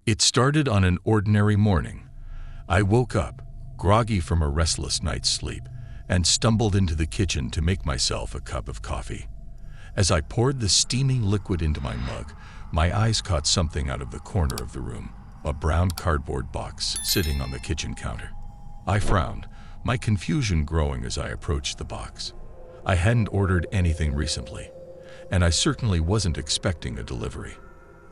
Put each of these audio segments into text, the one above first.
It started on an ordinary morning. I woke up, groggy from a restless night's sleep, and stumbled into the kitchen to make myself a cup of coffee. As I poured the steaming liquid into my mug, my eyes caught something out of the corner of the room, a brown cardboard box sitting on the kitchen counter. I frowned, my confusion growing as I approached the box. I hadn't ordered anything recently, and I certainly wasn't expecting a delivery.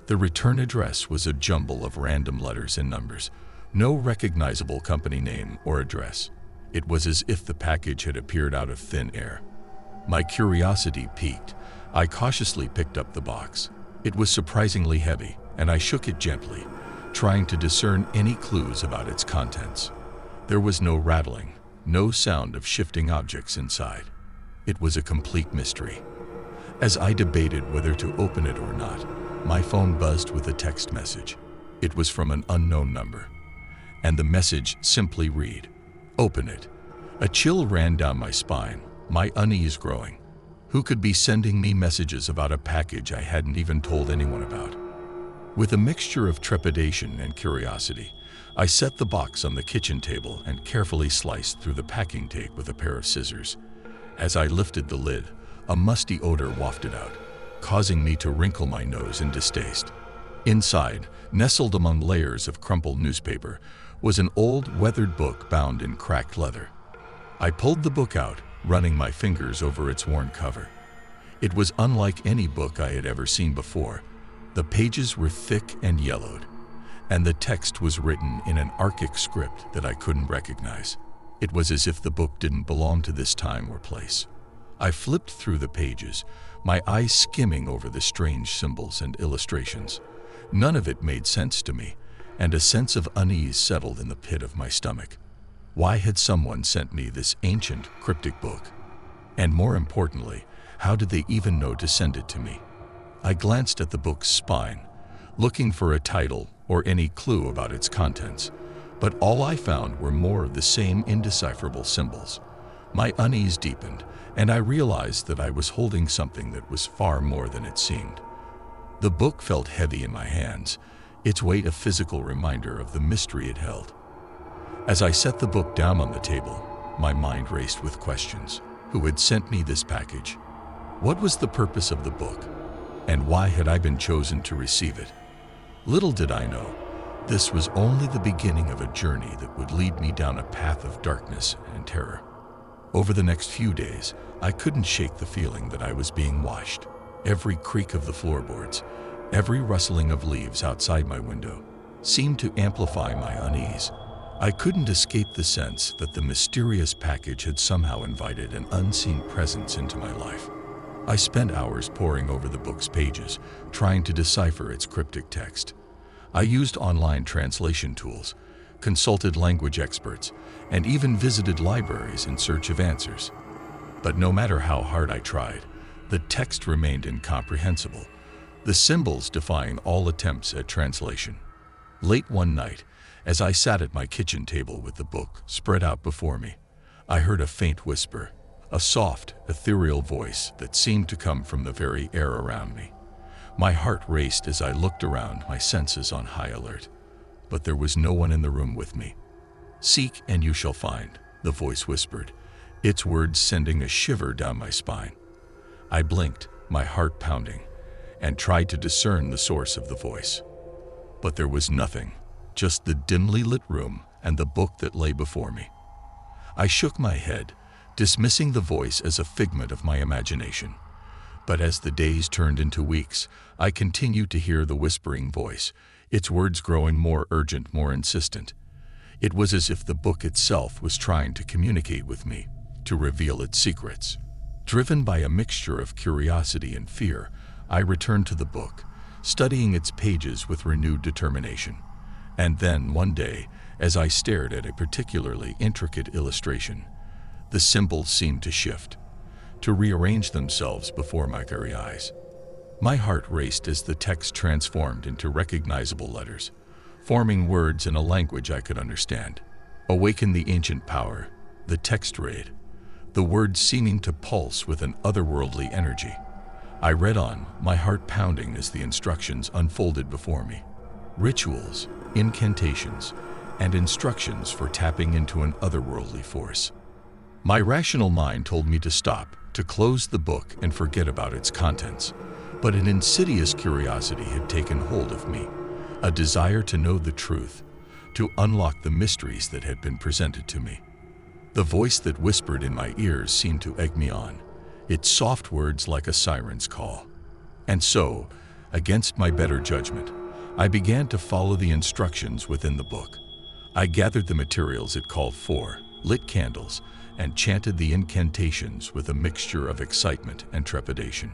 The return address was a jumble of random letters and numbers, no recognizable company name or address. It was as if the package had appeared out of thin air. My curiosity piqued. I cautiously picked up the box. It was surprisingly heavy, and I shook it gently, trying to discern any clues about its contents. There was no rattling, no sound of shifting objects inside. It was a complete mystery. As I debated whether to open it or not, my phone buzzed with a text message. It was from an unknown number, and the message simply read, "Open it." A chill ran down my spine, my unease growing. Who could be sending me messages about a package I hadn't even told anyone about? With a mixture of trepidation and curiosity, I set the box on the kitchen table and carefully sliced through the packing tape with a pair of scissors. As I lifted the lid, a musty odor wafted out, causing me to wrinkle my nose in distaste. Inside, nestled among layers of crumpled newspaper, was an old, weathered book bound in cracked leather. I pulled the book out, running my fingers over its worn cover. It was unlike any book I had ever seen before. The pages were thick and yellowed, and the text was written in an archaic script that I couldn't recognize. It was as if the book didn't belong to this time or place. I flipped through the pages, my eyes skimming over the strange symbols and illustrations. None of it made sense to me, and a sense of unease settled in the pit of my stomach. Why had someone sent me this ancient, cryptic book? And more importantly, how did they even know to send it to me? I glanced at the book's spine, looking for a title or any clue about its contents, but all I found were more of the same indecipherable symbols. My unease deepened, and I realized that I was holding something that was far more than it seemed. The book felt heavy in my hands, its weight a physical reminder of the mystery it held. As I set the book down on the table, my mind raced with questions. Who had sent me this package? What was the purpose of the book? And why had I been chosen to receive it? Little did I know, this was only the beginning of a journey that would lead me down a path of darkness and terror. Over the next few days, I couldn't shake the feeling that I was being watched. Every creak of the floorboards, every rustling of leaves outside my window, seemed to amplify my unease. I couldn't escape the sense that the mysterious package had somehow invited an unseen presence into my life. I spent hours poring over the book's pages, trying to decipher its cryptic text. I used online translation tools, consulted language experts, and even visited libraries in search of answers. But no matter how hard I tried, the text remained incomprehensible, the symbols defying all attempts at translation. Late one night, as I sat at my kitchen table with the book spread out before me, I heard a faint whisper, a soft, ethereal voice that seemed to come from the very air around me. My heart raced as I looked around, my senses on high alert. But there was no one in the room with me. "Seek and you shall find," the voice whispered, its words sending a shiver down my spine. I blinked, my heart pounding, and tried to discern the source of the voice. But there was nothing, just the dimly lit room and the book that lay before me. I shook my head, dismissing the voice as a figment of my imagination. But as the days turned into weeks, I continued to hear the whispering voice, its words growing more urgent, more insistent. It was as if the book itself was trying to communicate with me, to reveal its secrets. Driven by a mixture of curiosity and fear, I returned to the book, studying its pages with renewed determination. And then, one day, as I stared at a particularly intricate illustration, the symbols seemed to shift, to rearrange themselves before my very eyes. My heart raced as the text transformed into recognizable letters, forming words in a language I could understand. "Awaken the ancient power," the text read, the words seeming to pulse with an otherworldly energy. I read on, my heart pounding as the instructions unfolded before me. rituals, incantations, and instructions for tapping into an otherworldly force. My rational mind told me to stop, to close the book and forget about its contents. But an insidious curiosity had taken hold of me, a desire to know the truth, to unlock the mysteries that had been presented to me. The voice that whispered in my ears seemed to egg me on, its soft words like a siren's call. And so, against my better judgment, I began to follow the instructions within the book. I gathered the materials it called for, lit candles, and chanted the incantations with a mixture of excitement and trepidation.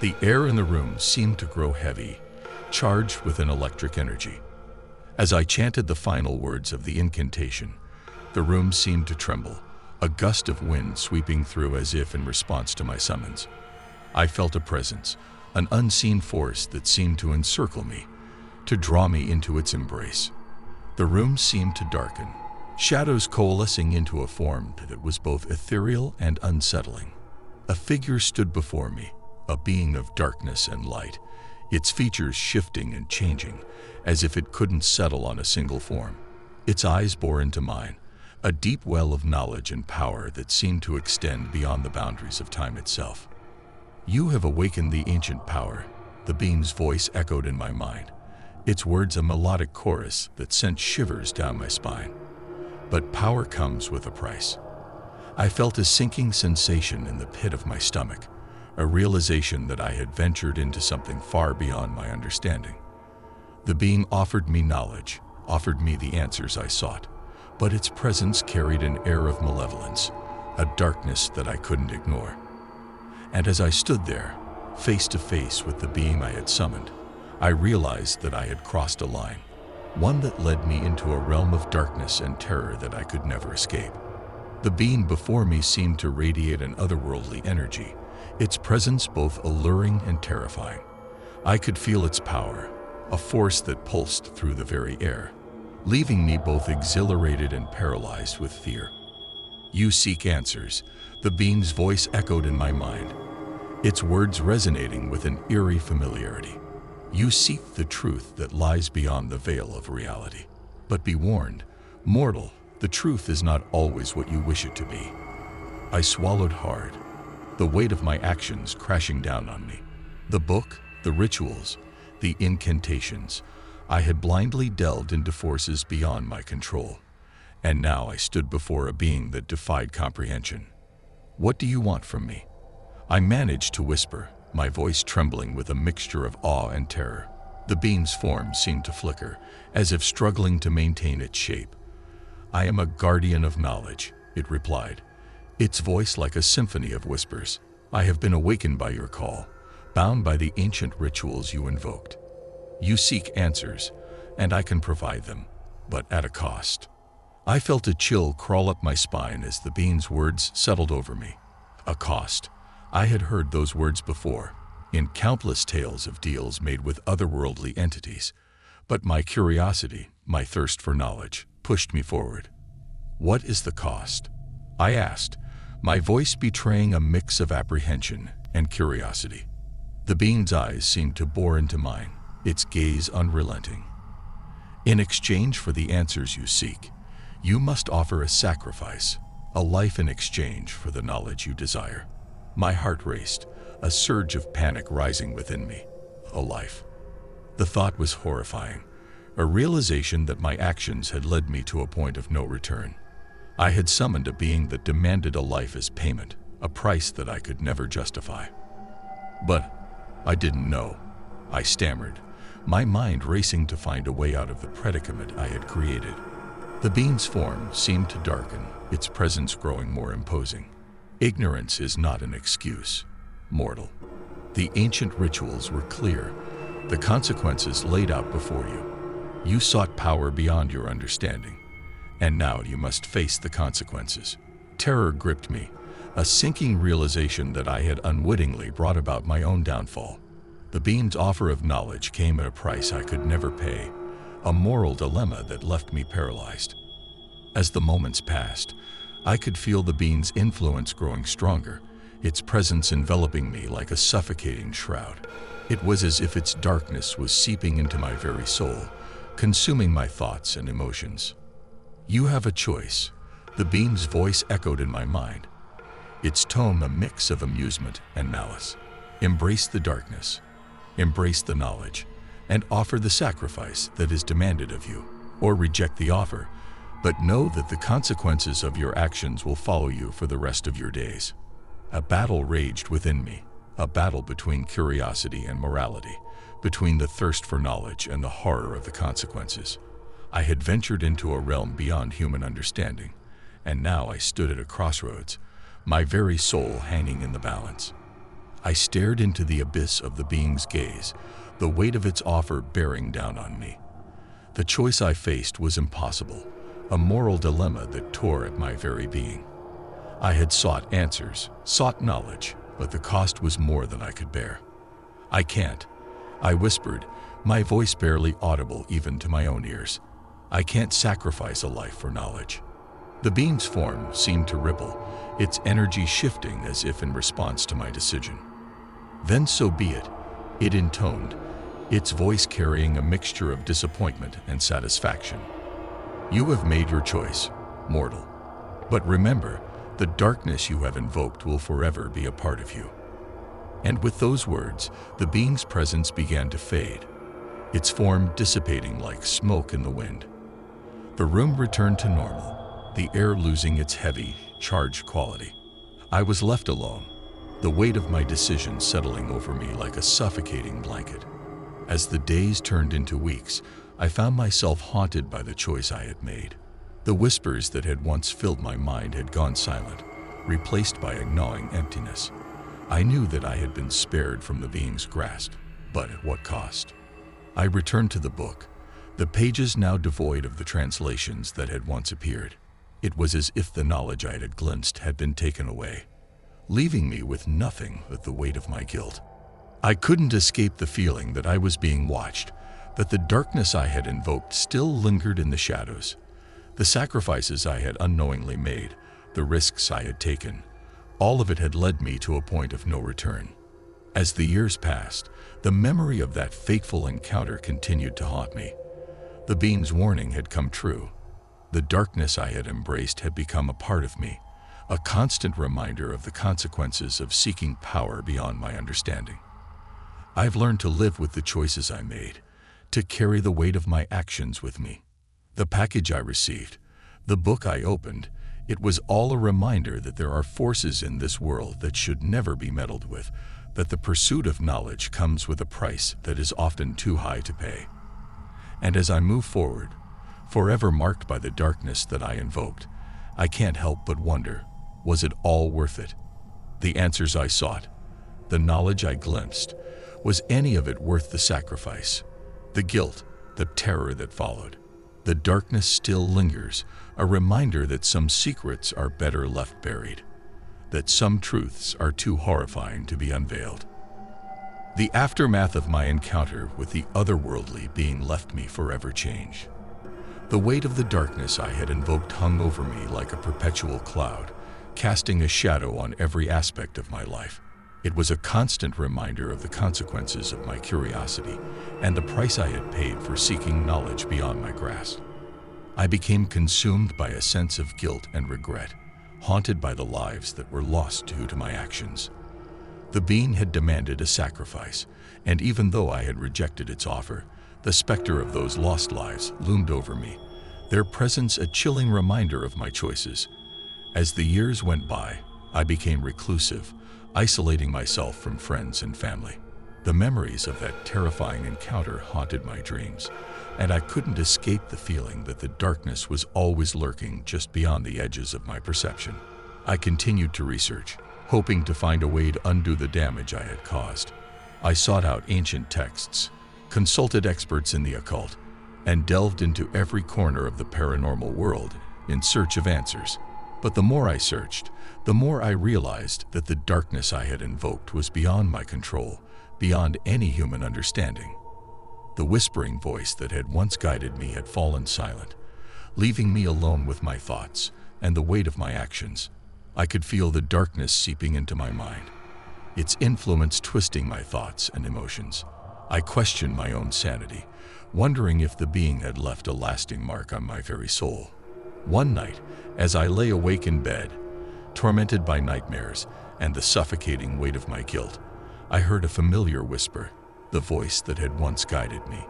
The air in the room seemed to grow heavy, charged with an electric energy. As I chanted the final words of the incantation, the room seemed to tremble, a gust of wind sweeping through as if in response to my summons. I felt a presence, an unseen force that seemed to encircle me, to draw me into its embrace. The room seemed to darken, shadows coalescing into a form that was both ethereal and unsettling. A figure stood before me, a being of darkness and light, its features shifting and changing, as if it couldn't settle on a single form. Its eyes bore into mine, a deep well of knowledge and power that seemed to extend beyond the boundaries of time itself. "You have awakened the ancient power," the being's voice echoed in my mind, its words a melodic chorus that sent shivers down my spine. But power comes with a price. I felt a sinking sensation in the pit of my stomach, a realization that I had ventured into something far beyond my understanding. The being offered me knowledge, offered me the answers I sought, but its presence carried an air of malevolence, a darkness that I couldn't ignore. And as I stood there, face to face with the being I had summoned, I realized that I had crossed a line, one that led me into a realm of darkness and terror that I could never escape. The being before me seemed to radiate an otherworldly energy, its presence both alluring and terrifying. I could feel its power, a force that pulsed through the very air, leaving me both exhilarated and paralyzed with fear. "You seek answers," the being's voice echoed in my mind, its words resonating with an eerie familiarity. "You seek the truth that lies beyond the veil of reality. But be warned, mortal, the truth is not always what you wish it to be." I swallowed hard, the weight of my actions crashing down on me. The book, the rituals, the incantations, I had blindly delved into forces beyond my control, and now I stood before a being that defied comprehension. "What do you want from me?" I managed to whisper, my voice trembling with a mixture of awe and terror. The being's form seemed to flicker, as if struggling to maintain its shape. "I am a guardian of knowledge," it replied, its voice like a symphony of whispers. "I have been awakened by your call, bound by the ancient rituals you invoked. You seek answers, and I can provide them, but at a cost." I felt a chill crawl up my spine as the being's words settled over me. A cost. I had heard those words before, in countless tales of deals made with otherworldly entities, but my curiosity, my thirst for knowledge, pushed me forward. "What is the cost?" I asked, my voice betraying a mix of apprehension and curiosity. The being's eyes seemed to bore into mine, its gaze unrelenting. "In exchange for the answers you seek, you must offer a sacrifice, a life in exchange for the knowledge you desire." My heart raced, a surge of panic rising within me. A life. The thought was horrifying, a realization that my actions had led me to a point of no return. I had summoned a being that demanded a life as payment, a price that I could never justify. "But I didn't know," I stammered, my mind racing to find a way out of the predicament I had created. The being's form seemed to darken, its presence growing more imposing. "Ignorance is not an excuse, mortal. The ancient rituals were clear, the consequences laid out before you. You sought power beyond your understanding, and now you must face the consequences." Terror gripped me, a sinking realization that I had unwittingly brought about my own downfall. The being's offer of knowledge came at a price I could never pay, a moral dilemma that left me paralyzed. As the moments passed, I could feel the being's influence growing stronger, its presence enveloping me like a suffocating shroud. It was as if its darkness was seeping into my very soul, consuming my thoughts and emotions. "You have a choice," the being's voice echoed in my mind, its tone a mix of amusement and malice. "Embrace the darkness, embrace the knowledge, and offer the sacrifice that is demanded of you, or reject the offer, but know that the consequences of your actions will follow you for the rest of your days." A battle raged within me, a battle between curiosity and morality, between the thirst for knowledge and the horror of the consequences. I had ventured into a realm beyond human understanding, and now I stood at a crossroads, my very soul hanging in the balance. I stared into the abyss of the being's gaze, the weight of its offer bearing down on me. The choice I faced was impossible, a moral dilemma that tore at my very being. I had sought answers, sought knowledge, but the cost was more than I could bear. "I can't," I whispered, my voice barely audible even to my own ears. "I can't sacrifice a life for knowledge." The being's form seemed to ripple, its energy shifting as if in response to my decision. "Then so be it," it intoned, its voice carrying a mixture of disappointment and satisfaction. "You have made your choice, mortal. But remember, the darkness you have invoked will forever be a part of you." And with those words, the being's presence began to fade, its form dissipating like smoke in the wind. The room returned to normal, the air losing its heavy, charged quality. I was left alone, the weight of my decision settling over me like a suffocating blanket. As the days turned into weeks, I found myself haunted by the choice I had made. The whispers that had once filled my mind had gone silent, replaced by a gnawing emptiness. I knew that I had been spared from the being's grasp, but at what cost? I returned to the book, the pages now devoid of the translations that had once appeared. It was as if the knowledge I had glimpsed had been taken away, leaving me with nothing but the weight of my guilt. I couldn't escape the feeling that I was being watched, that the darkness I had invoked still lingered in the shadows. The sacrifices I had unknowingly made, the risks I had taken, all of it had led me to a point of no return. As the years passed, the memory of that fateful encounter continued to haunt me. The being's warning had come true. The darkness I had embraced had become a part of me, a constant reminder of the consequences of seeking power beyond my understanding. I've learned to live with the choices I made, to carry the weight of my actions with me. The package I received, the book I opened, it was all a reminder that there are forces in this world that should never be meddled with, that the pursuit of knowledge comes with a price that is often too high to pay. And as I move forward, forever marked by the darkness that I invoked, I can't help but wonder, was it all worth it? The answers I sought, the knowledge I glimpsed, was any of it worth the sacrifice? The guilt, the terror that followed. The darkness still lingers, a reminder that some secrets are better left buried, that some truths are too horrifying to be unveiled. The aftermath of my encounter with the otherworldly being left me forever changed. The weight of the darkness I had invoked hung over me like a perpetual cloud, casting a shadow on every aspect of my life. It was a constant reminder of the consequences of my curiosity and the price I had paid for seeking knowledge beyond my grasp. I became consumed by a sense of guilt and regret, haunted by the lives that were lost due to my actions. The being had demanded a sacrifice, and even though I had rejected its offer, the specter of those lost lives loomed over me, their presence a chilling reminder of my choices. As the years went by, I became reclusive, isolating myself from friends and family. The memories of that terrifying encounter haunted my dreams, and I couldn't escape the feeling that the darkness was always lurking just beyond the edges of my perception. I continued to research, hoping to find a way to undo the damage I had caused. I sought out ancient texts, consulted experts in the occult, and delved into every corner of the paranormal world in search of answers. But the more I searched, the more I realized that the darkness I had invoked was beyond my control, beyond any human understanding. The whispering voice that had once guided me had fallen silent, leaving me alone with my thoughts and the weight of my actions. I could feel the darkness seeping into my mind, its influence twisting my thoughts and emotions. I questioned my own sanity, wondering if the being had left a lasting mark on my very soul. One night, as I lay awake in bed, tormented by nightmares and the suffocating weight of my guilt, I heard a familiar whisper, the voice that had once guided me,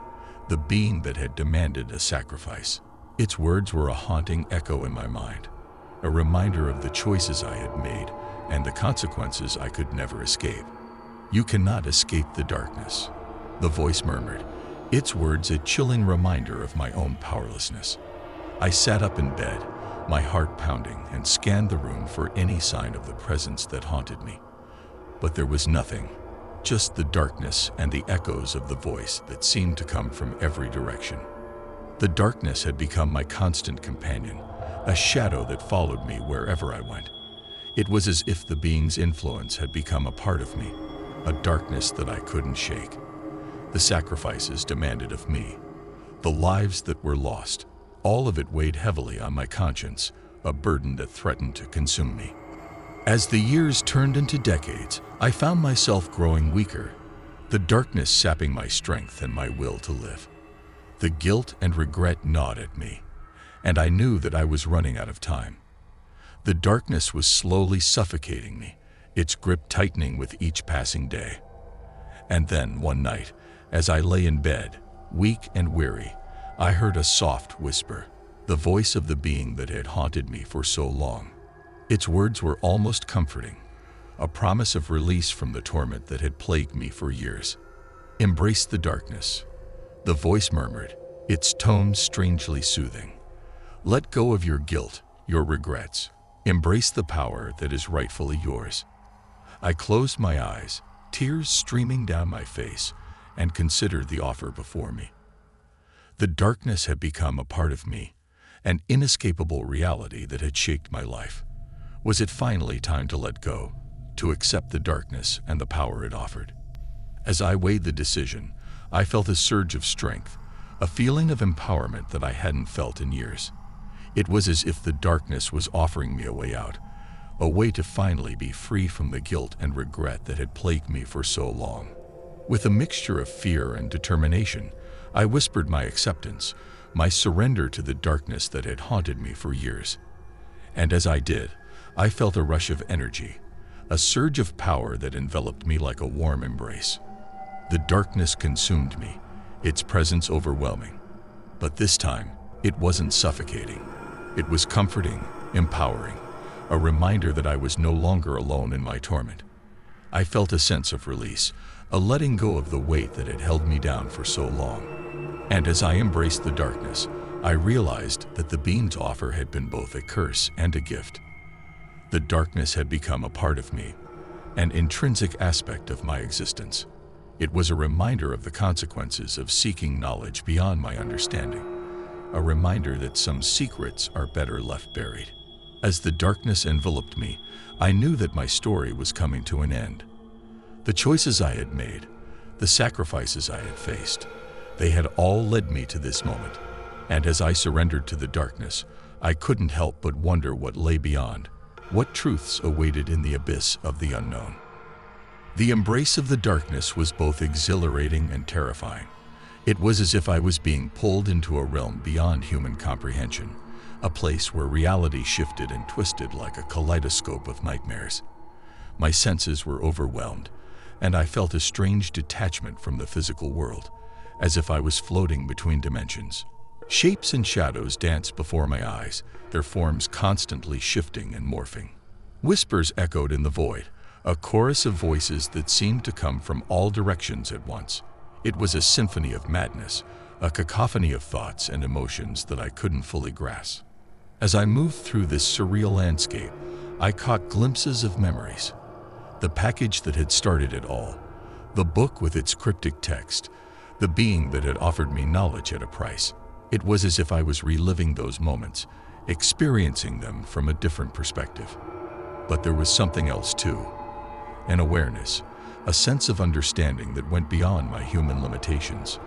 the being that had demanded a sacrifice. Its words were a haunting echo in my mind, a reminder of the choices I had made and the consequences I could never escape. "You cannot escape the darkness," the voice murmured, its words a chilling reminder of my own powerlessness. I sat up in bed, my heart pounding, and scanned the room for any sign of the presence that haunted me. But there was nothing, just the darkness and the echoes of the voice that seemed to come from every direction. The darkness had become my constant companion, a shadow that followed me wherever I went. It was as if the being's influence had become a part of me, a darkness that I couldn't shake. The sacrifices demanded of me, the lives that were lost, all of it weighed heavily on my conscience, a burden that threatened to consume me. As the years turned into decades, I found myself growing weaker, the darkness sapping my strength and my will to live. The guilt and regret gnawed at me, and I knew that I was running out of time. The darkness was slowly suffocating me, its grip tightening with each passing day. And then, one night, as I lay in bed, weak and weary, I heard a soft whisper, the voice of the being that had haunted me for so long. Its words were almost comforting, a promise of release from the torment that had plagued me for years. "Embrace the darkness," the voice murmured, its tone strangely soothing. "Let go of your guilt, your regrets. Embrace the power that is rightfully yours." I closed my eyes, tears streaming down my face, and considered the offer before me. The darkness had become a part of me, an inescapable reality that had shaped my life. Was it finally time to let go, to accept the darkness and the power it offered? As I weighed the decision, I felt a surge of strength, a feeling of empowerment that I hadn't felt in years. It was as if the darkness was offering me a way out, a way to finally be free from the guilt and regret that had plagued me for so long. With a mixture of fear and determination, I whispered my acceptance, my surrender to the darkness that had haunted me for years. And as I did, I felt a rush of energy, a surge of power that enveloped me like a warm embrace. The darkness consumed me, its presence overwhelming. But this time, it wasn't suffocating. It was comforting, empowering, a reminder that I was no longer alone in my torment. I felt a sense of release, a letting go of the weight that had held me down for so long. And as I embraced the darkness, I realized that the being's offer had been both a curse and a gift. The darkness had become a part of me, an intrinsic aspect of my existence. It was a reminder of the consequences of seeking knowledge beyond my understanding, a reminder that some secrets are better left buried. As the darkness enveloped me, I knew that my story was coming to an end. The choices I had made, the sacrifices I had faced, they had all led me to this moment. And as I surrendered to the darkness, I couldn't help but wonder what lay beyond, what truths awaited in the abyss of the unknown. The embrace of the darkness was both exhilarating and terrifying. It was as if I was being pulled into a realm beyond human comprehension, a place where reality shifted and twisted like a kaleidoscope of nightmares. My senses were overwhelmed, and I felt a strange detachment from the physical world, as if I was floating between dimensions. Shapes and shadows danced before my eyes, their forms constantly shifting and morphing. Whispers echoed in the void, a chorus of voices that seemed to come from all directions at once. It was a symphony of madness, a cacophony of thoughts and emotions that I couldn't fully grasp. As I moved through this surreal landscape, I caught glimpses of memories. The package that had started it all, the book with its cryptic text, the being that had offered me knowledge at a price. It was as if I was reliving those moments, experiencing them from a different perspective. But there was something else too, an awareness, a sense of understanding that went beyond my human limitations.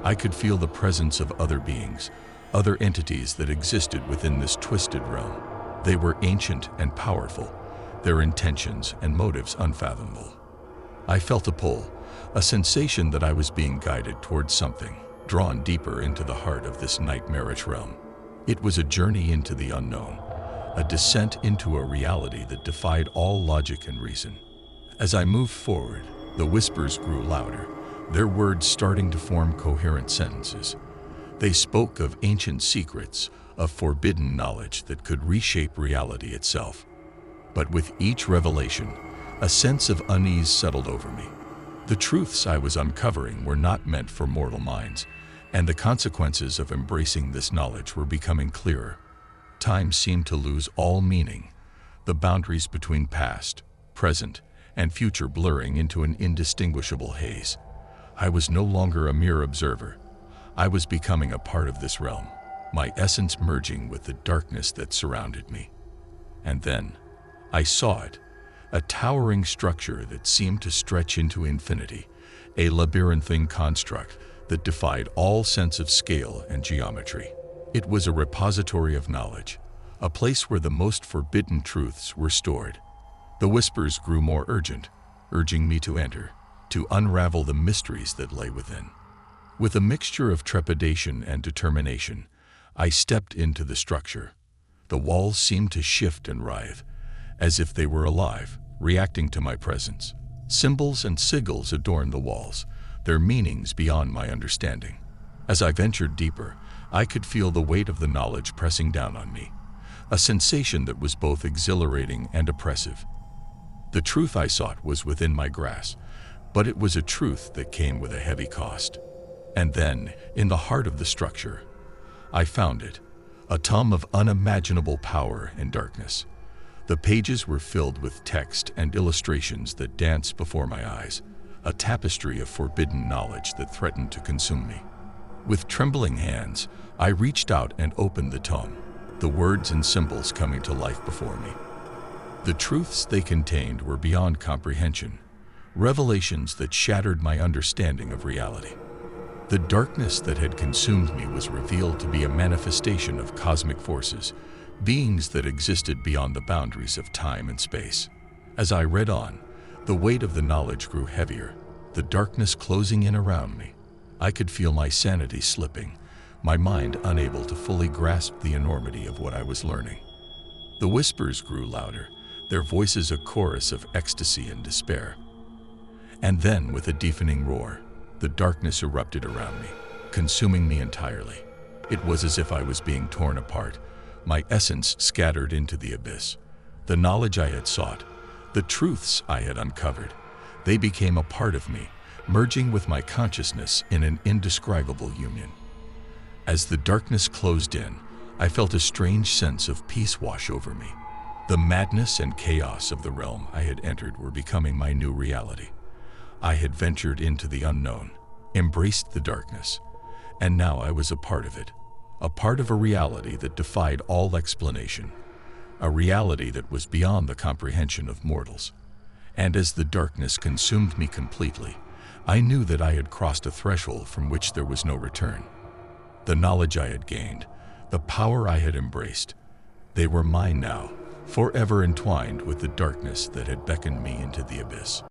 I could feel the presence of other beings, other entities that existed within this twisted realm. They were ancient and powerful, their intentions and motives unfathomable. I felt a pull, a sensation that I was being guided towards something, drawn deeper into the heart of this nightmarish realm. It was a journey into the unknown, a descent into a reality that defied all logic and reason. As I moved forward, the whispers grew louder, their words starting to form coherent sentences. They spoke of ancient secrets, of forbidden knowledge that could reshape reality itself. But with each revelation, a sense of unease settled over me. The truths I was uncovering were not meant for mortal minds, and the consequences of embracing this knowledge were becoming clearer. Time seemed to lose all meaning, the boundaries between past, present, and future blurring into an indistinguishable haze. I was no longer a mere observer. I was becoming a part of this realm, my essence merging with the darkness that surrounded me. And then, I saw it, a towering structure that seemed to stretch into infinity, a labyrinthine construct that defied all sense of scale and geometry. It was a repository of knowledge, a place where the most forbidden truths were stored. The whispers grew more urgent, urging me to enter, to unravel the mysteries that lay within. With a mixture of trepidation and determination, I stepped into the structure. The walls seemed to shift and writhe, as if they were alive, reacting to my presence. Symbols and sigils adorned the walls, their meanings beyond my understanding. As I ventured deeper, I could feel the weight of the knowledge pressing down on me, a sensation that was both exhilarating and oppressive. The truth I sought was within my grasp, but it was a truth that came with a heavy cost. And then, in the heart of the structure, I found it, a tome of unimaginable power and darkness. The pages were filled with text and illustrations that danced before my eyes, a tapestry of forbidden knowledge that threatened to consume me. With trembling hands, I reached out and opened the tome, the words and symbols coming to life before me. The truths they contained were beyond comprehension, revelations that shattered my understanding of reality. The darkness that had consumed me was revealed to be a manifestation of cosmic forces, beings that existed beyond the boundaries of time and space. As I read on, the weight of the knowledge grew heavier, the darkness closing in around me. I could feel my sanity slipping, my mind unable to fully grasp the enormity of what I was learning. The whispers grew louder, their voices a chorus of ecstasy and despair. And then, with a deafening roar, the darkness erupted around me, consuming me entirely. It was as if I was being torn apart, my essence scattered into the abyss. The knowledge I had sought, the truths I had uncovered, they became a part of me, merging with my consciousness in an indescribable union. As the darkness closed in, I felt a strange sense of peace wash over me. The madness and chaos of the realm I had entered were becoming my new reality. I had ventured into the unknown, embraced the darkness, and now I was a part of it, a part of a reality that defied all explanation, a reality that was beyond the comprehension of mortals. And as the darkness consumed me completely, I knew that I had crossed a threshold from which there was no return. The knowledge I had gained, the power I had embraced, they were mine now, forever entwined with the darkness that had beckoned me into the abyss.